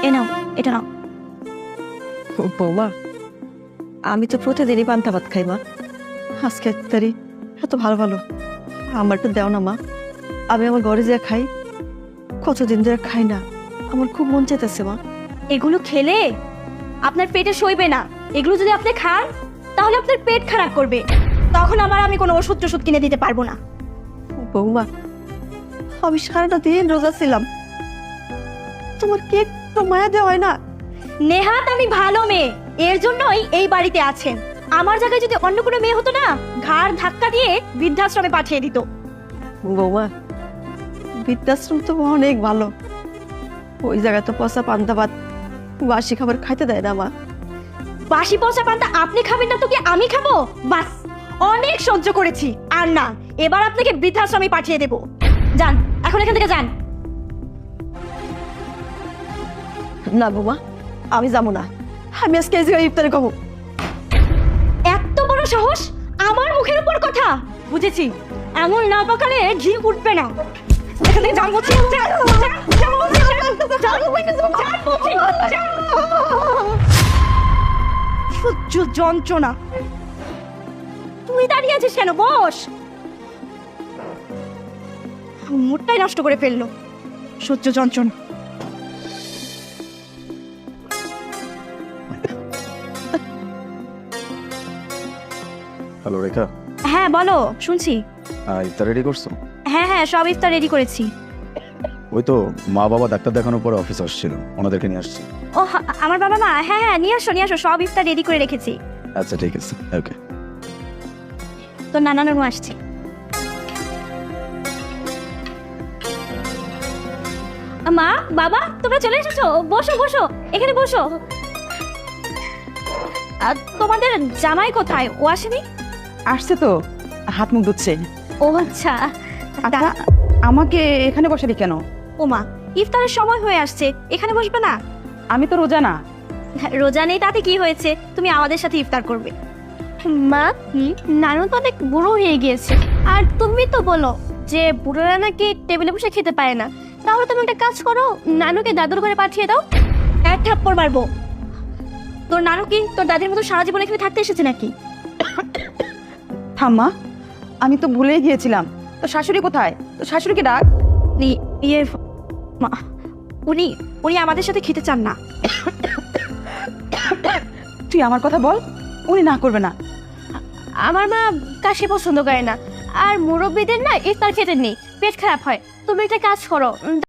এ নাও, এটা নাও। বৌমা, আমি তো প্রতিদিনই পান্তা ভাত খাই মা। আজকে ইফতারি এত ভালো ভালো, আমার একটু দেও না মা। আমি আমার ঘরে যা খাই, কতদিন ধরে খাই না, আমার খুব মন চাইতেছে মা। এগুলো খেলে আপনার পেটে সইবে না। এগুলো যদি আপনি খান তাহলে আপনার পেট খারাপ করবে, তখন আমি কোনো ওষুধ টষুধ কিনে দিতে পারবো না। বৌমা, আমি সারাটা দিন রোজা ছিলাম, তোমার কি একটু মায়া দেওয়া হয় না? নেহাত আমি ভালো মেয়ে, এর জন্যই এই বাড়িতে আছেন। আমার জায়গায় যদি অন্য কোনো মেয়ে হতো না, ঘাড় ধাক্কা দিয়ে বৃদ্ধাশ্রমে পাঠিয়ে দিত। বৌমা, বৃদ্ধাশ্রম তো অনেক ভালো, ওই জায়গায় তো পচা পান্তা ভাত বাসি খাবার খাইতে দেয় না মা। বাসি পচা পান্তা আপনি খাবেন না তো কি আমি খাবো? বাস, অনেক সহ্য করেছি, আর না, এবার আপনাকে বৃদ্ধাশ্রমে পাঠিয়ে দেব। যান, এখন এখান থেকে যান। না বৌমা, আমি যাবো না, আমি আজকে এই জায়গায় ইফতারি খাবো। এত বড় সাহস, আমার মুখের উপর কথা! বুঝেছি, এমন না পাকালে ঘি উঠবে না। এখান থেকে যান বলছি, যান, যান, যান বলছি, যান, যান বলছি, যান। সহ্য যন্ত্রণা। তুই দাঁড়িয়ে আছিস কেন? বস। মুডটাই নষ্ট করে ফেললো, সহ্য যন্ত্রণা। হ্যালো রেখা, হ্যাঁ বলো, শুনছি। ইফতার রেডি করছো? হ্যাঁ হ্যাঁ, সব ইফতার রেডি করেছি। ওই তো মা বাবা ডাক্তার দেখানোর পরে অফিস আসছিল, ওনাদেরকে নিয়ে আসছি। ও আমার বাবা মা, হ্যাঁ হ্যাঁ, নিয়ে আসো নিয়ে আসো, সব ইফতার রেডি করে রেখেছি। আচ্ছা ঠিক আছে, ওকে। তো নানা নানু আসছে। মা বাবা, তোমরা চলে এসেছো, বসো বসো, এখানে বসো। তোমাদের জামাই কোথায়? ও আসেনি? আসছে তো, হাত মুখ ধুচ্ছে। ও আচ্ছা। আচ্ছা, আমাকে এখানে বসালি কেন? ও মা, ইফতারের সময় হয়ে আসছে, এখানে বসবে না? আমি তো রোজা না। রোজা নেই তাতে কি হয়েছে, তুমি আমাদের সাথে ইফতার করবে। মা, নানু তো অনেক বুড়ো হয়ে গিয়েছে, আর তুমি তো বলো যে বুড়োরা নাকি টেবিলে বসে খেতে পারে না। তাহলে তুমি একটা কাজ করো, নানুকে দাদুর ঘরে পাঠিয়ে দাও। এক থাপ্পড় মারবো। তোর নানু কি তোর দাদির মতো সারা জীবন এখানে থাকতে এসেছে নাকি? থাম্মা, আমি তো ভুলেই গিয়েছিলাম। তো শাশুড়ি কোথায়? তো শাশুড়িকে ডাক। ইয়ে মা, উনি উনি আমাদের সাথে খেতে চান না। তুই আমার কথা বল, উনি না করবে না। আমার মা কাশি পছন্দ করে না, আর মুরব্বীদের না ইফতার খেতে নেই, পেট খারাপ হয়। তুমি একটা কাজ করো,